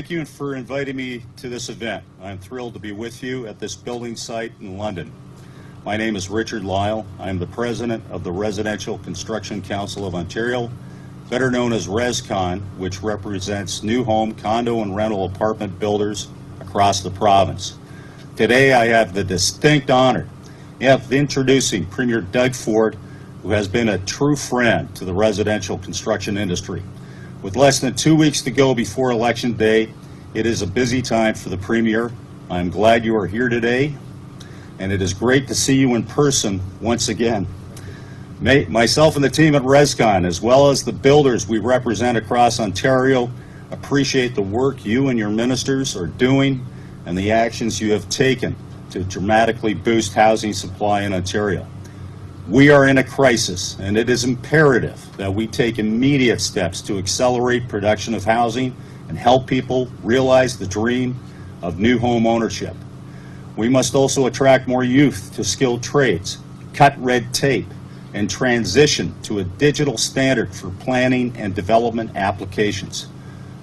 Thank you for inviting me to this event. I'm thrilled to be with you at this building site in London. My name is Richard Lyall. I'm the president of the Residential Construction Council of Ontario, better known as RESCON, which represents new home, condo, and rental apartment builders across the province. Today I have the distinct honor of introducing Premier Doug Ford, who has been a true friend to the residential construction industry. With less than 2 weeks to go before Election Day, it is a busy time for the Premier. I'm glad you are here today, and it is great to see you in person once again. Myself and the team at RESCON, as well as the builders we represent across Ontario, appreciate the work you and your ministers are doing and the actions you have taken to dramatically boost housing supply in Ontario. We are in a crisis, and it is imperative that we take immediate steps to accelerate production of housing and help people realize the dream of new home ownership. We must also attract more youth to skilled trades, cut red tape, and transition to a digital standard for planning and development applications.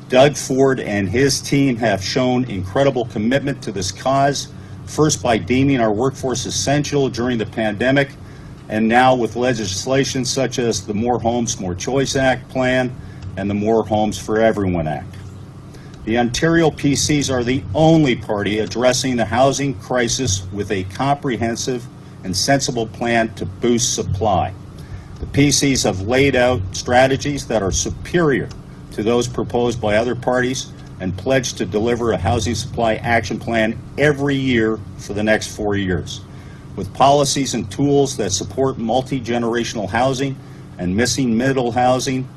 Doug Ford and his team have shown incredible commitment to this cause, first by deeming our workforce essential during the pandemic, and now with legislation such as the More Homes, More Choice Act plan and the More Homes for Everyone Act. The Ontario PCs are the only party addressing the housing crisis with a comprehensive and sensible plan to boost supply. The PCs have laid out strategies that are superior to those proposed by other parties and pledged to deliver a housing supply action plan every year for the next 4 years. With policies and tools that support multi-generational housing and missing middle housing,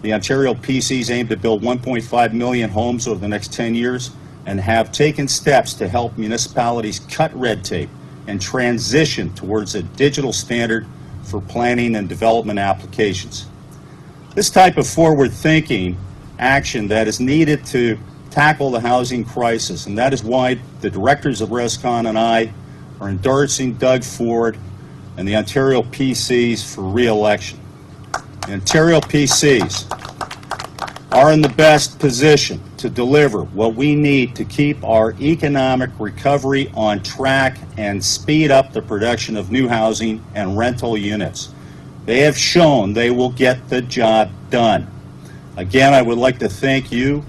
the Ontario PCs aim to build 1.5 million homes over the next 10 years and have taken steps to help municipalities cut red tape and transition towards a digital standard for planning and development applications. This type of forward-thinking action that is needed to tackle the housing crisis, and that is why the directors of RESCON and I are endorsing Doug Ford and the Ontario PCs for re-election. The Ontario PCs are in the best position to deliver what we need to keep our economic recovery on track and speed up the production of new housing and rental units. They have shown they will get the job done. Again, I would like to thank you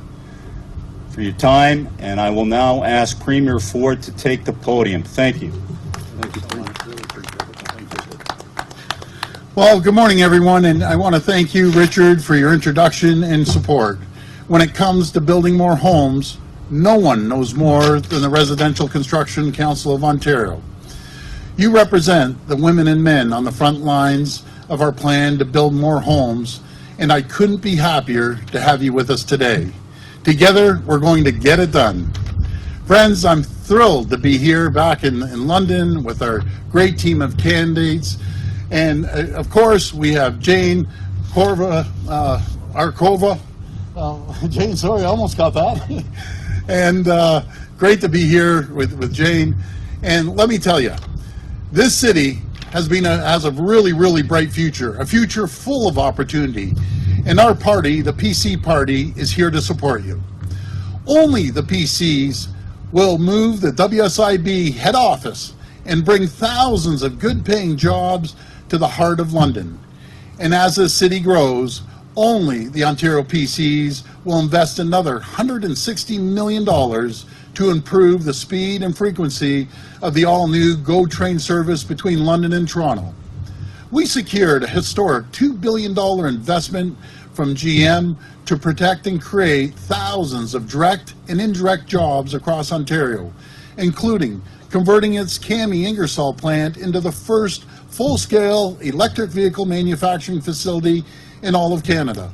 for your time, and I will now ask Premier Ford to take the podium. Thank you. Thank you. Well, good morning, everyone, and I want to thank you, Richard, for your introduction and support. When it comes to building more homes, no one knows more than the Residential Construction Council of Ontario. You represent the women and men on the front lines of our plan to build more homes, and I couldn't be happier to have you with us today. Together, we're going to get it done. Friends, I'm thrilled to be here back in London with our great team of candidates. And of course, we have Jane Kovarikova. Jane, sorry, I almost got that. And great to be here with Jane. And let me tell you, this city has a really, really bright future, a future full of opportunity. And our party, the PC Party, is here to support you. Only the PCs will move the WSIB head office and bring thousands of good-paying jobs to the heart of London. And as the city grows, only the Ontario PCs will invest another $160 million to improve the speed and frequency of the all-new GO train service between London and Toronto. We secured a historic $2 billion investment from GM to protect and create thousands of direct and indirect jobs across Ontario, including converting its Cami Ingersoll plant into the first full-scale electric vehicle manufacturing facility in all of Canada.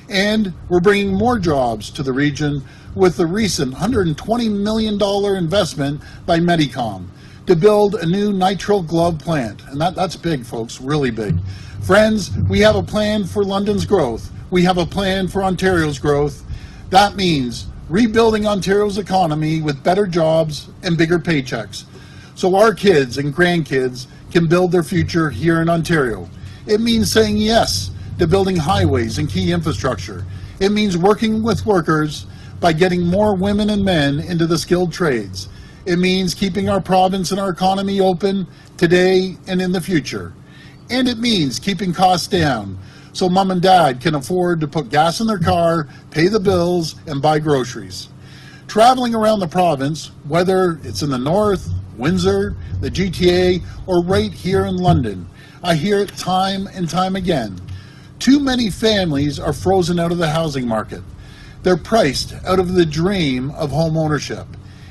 And we're bringing more jobs to the region with the recent $120 million investment by Medicom to build a new nitrile glove plant. And that's big, folks, really big. Friends, we have a plan for London's growth. We have a plan for Ontario's growth. That means rebuilding Ontario's economy with better jobs and bigger paychecks, so our kids and grandkids can build their future here in Ontario. It means saying yes to building highways and key infrastructure. It means working with workers by getting more women and men into the skilled trades. It means keeping our province and our economy open today and in the future. And it means keeping costs down so mom and dad can afford to put gas in their car, pay the bills, and buy groceries. Traveling around the province, whether it's in the north, Windsor, the GTA, or right here in London, I hear it time and time again. Too many families are frozen out of the housing market. They're priced out of the dream of home ownership.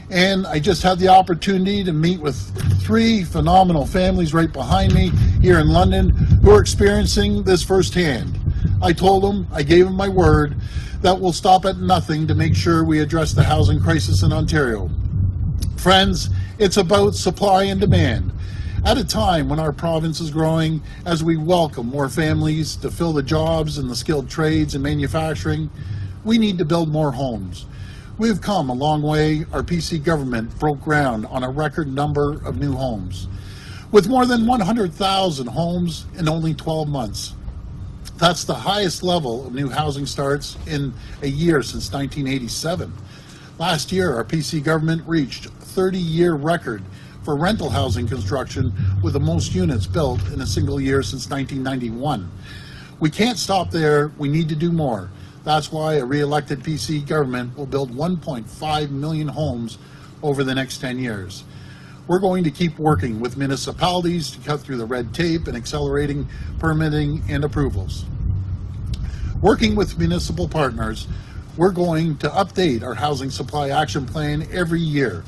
And I just had the opportunity to meet with 3 phenomenal families right behind me here in London who are experiencing this firsthand. I told them, I gave them my word, that we'll stop at nothing to make sure we address the housing crisis in Ontario. Friends, it's about supply and demand. At a time when our province is growing, as we welcome more families to fill the jobs in the skilled trades and manufacturing, we need to build more homes. We've come a long way. Our PC government broke ground on a record number of new homes, with more than 100,000 homes in only 12 months. That's the highest level of new housing starts in a year since 1987. Last year, our PC government reached a 30-year record for rental housing construction, with the most units built in a single year since 1991. We can't stop there. We need to do more. That's why a re-elected PC government will build 1.5 million homes over the next 10 years. We're going to keep working with municipalities to cut through the red tape and accelerating permitting and approvals. Working with municipal partners, we're going to update our housing supply action plan every year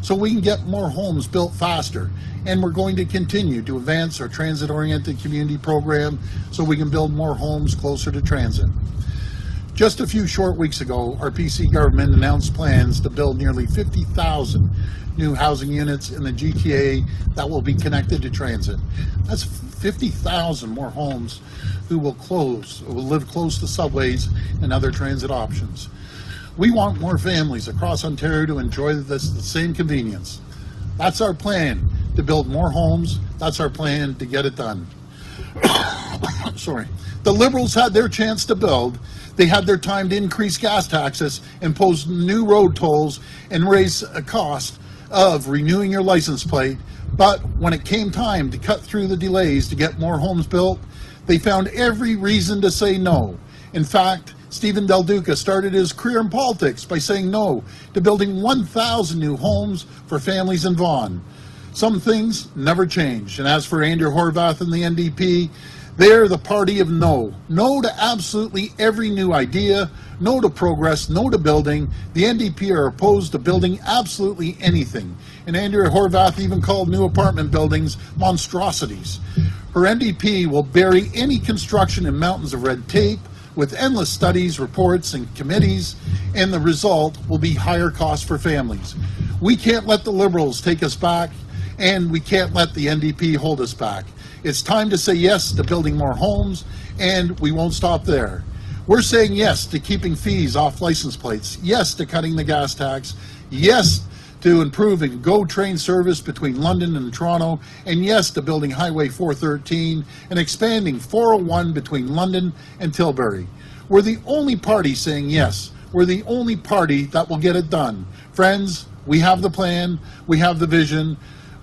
so we can get more homes built faster. And we're going to continue to advance our transit-oriented community program so we can build more homes closer to transit. Just a few short weeks ago, our PC government announced plans to build nearly 50,000 new housing units in the GTA that will be connected to transit. That's 50,000 more homes who will live close to subways and other transit options. We want more families across Ontario to enjoy the same convenience. That's our plan, to build more homes. That's our plan to get it done. Sorry. The Liberals had their chance to build. They had their time to increase gas taxes, impose new road tolls, and raise a cost of renewing your license plate. But when it came time to cut through the delays to get more homes built, they found every reason to say no. In fact, Stephen Del Duca started his career in politics by saying no to building 1,000 new homes for families in Vaughan. Some things never change. And as for Andrew Horwath and the NDP, they're the party of no. No to absolutely every new idea, no to progress, no to building. The NDP are opposed to building absolutely anything. And Andrea Horwath even called new apartment buildings monstrosities. Her NDP will bury any construction in mountains of red tape with endless studies, reports, and committees, and the result will be higher costs for families. We can't let the Liberals take us back, and we can't let the NDP hold us back. It's time to say yes to building more homes, and we won't stop there. We're saying yes to keeping fees off license plates, yes to cutting the gas tax, yes to improving GO train service between London and Toronto, and yes to building Highway 413 and expanding 401 between London and Tilbury. We're the only party saying yes. We're the only party that will get it done. Friends, we have the plan, we have the vision,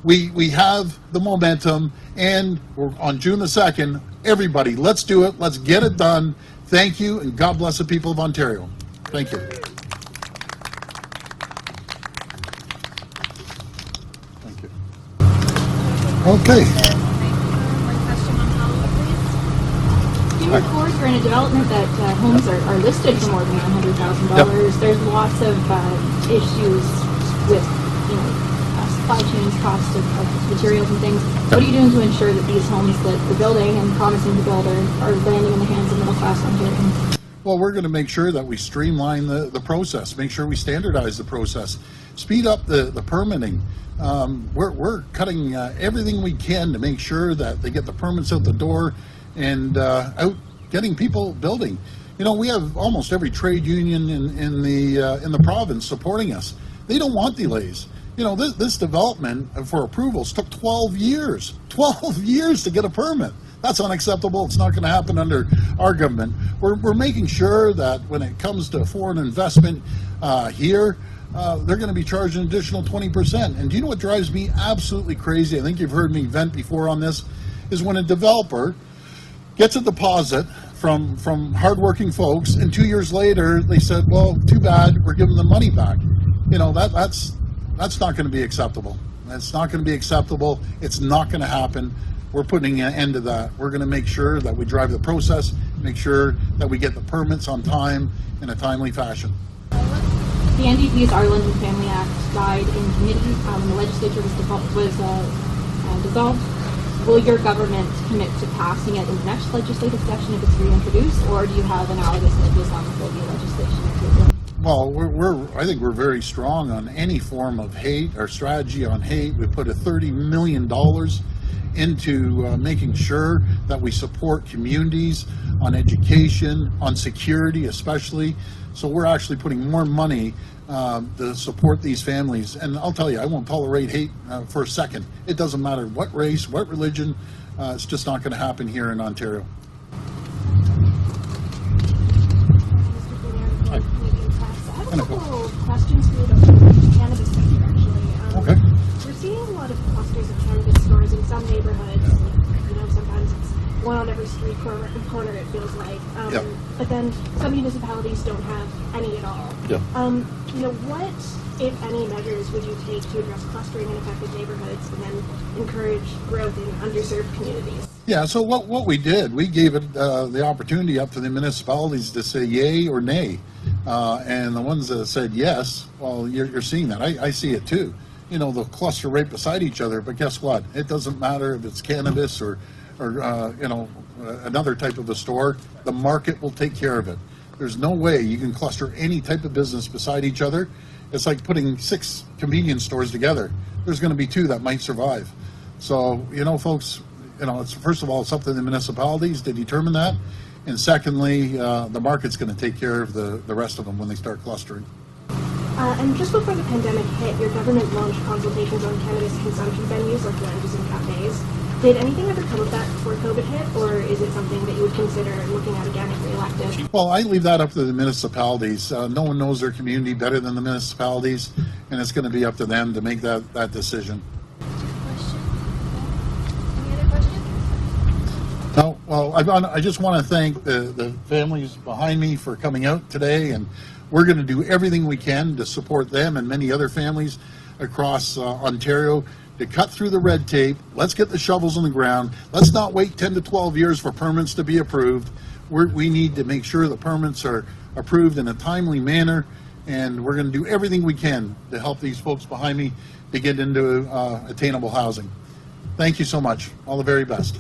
we have the momentum, and we're on June the 2nd. Everybody, let's do it. Let's get it done. Thank you, and God bless the people of Ontario. Thank you. Thank you. Okay. One question on Hollywood, please. Do you record you're in a development that homes are listed for more than $100,000? Yep. There's lots of issues with, supply chains, cost of materials and things. What are you doing to ensure that these homes that you're building and promising to build are landing in the hands of middle-class Ontarians? Well, we're going to make sure that we streamline the process, make sure we standardize the process, speed up the permitting. We're cutting everything we can to make sure that they get the permits out the door and out getting people building. We have almost every trade union in the province supporting us. They don't want delays. This development for approvals took 12 years. 12 years to get a permit. That's unacceptable. It's not going to happen under our government. We're making sure that when it comes to foreign investment here, they're going to be charged an additional 20%. And do you know what drives me absolutely crazy? I think you've heard me vent before on this, is when a developer gets a deposit from hardworking folks, and 2 years later they said, well, too bad, we're giving the money back. You know, that's not going to be acceptable. It's not going to be acceptable. It's not going to happen. We're putting an end to that. We're going to make sure that we drive the process, make sure that we get the permits on time in a timely fashion. The NDP's Our London Family Act died in committee when the legislature was dissolved. Will your government commit to passing it in the next legislative session if it's reintroduced, or do you have analogous Islamophobia legislation? Well, I think we're very strong on any form of hate. Our strategy on hate, we put $30 million into making sure that we support communities on education, on security especially. So we're actually putting more money to support these families. And I'll tell you, I won't tolerate hate for a second. It doesn't matter what race, what religion, it's just not going to happen here in Ontario. I have a couple questions for you about the cannabis sector, actually. Okay. We're seeing a lot of clusters of cannabis stores in some neighborhoods. You know, sometimes it's one on every street corner, it feels like. Yep. But then some municipalities don't have any at all. Yeah. You know, what, if any, measures would you take to address clustering in affected neighborhoods and then encourage growth in underserved communities? Yeah, so what we did, we gave it the opportunity up to the municipalities to say yay or nay. And the ones that said yes, well, you're seeing that. I see it too. You know, they'll cluster right beside each other, but guess what? It doesn't matter if it's cannabis or you know, another type of a store. The market will take care of it. There's no way you can cluster any type of business beside each other. It's like putting 6 convenience stores together. There's going to be 2 that might survive. So, you know, folks, you know, it's, first of all, it's up to the municipalities to determine that. And secondly, the market's going to take care of the rest of them when they start clustering. And just before the pandemic hit, your government launched consultations on cannabis consumption venues like lounges and cafes. Did anything ever come of that before COVID hit, or is it something that you would consider looking at again if reelected? Well, I leave that up to the municipalities. No one knows their community better than the municipalities, and it's going to be up to them to make that decision. Any other questions? No, well, I just want to thank the families behind me for coming out today, and we're going to do everything we can to support them and many other families across Ontario to cut through the red tape. Let's get the shovels on the ground. Let's not wait 10 to 12 years for permits to be approved. We need to make sure the permits are approved in a timely manner, and we're going to do everything we can to help these folks behind me to get into attainable housing. Thank you so much. All the very best.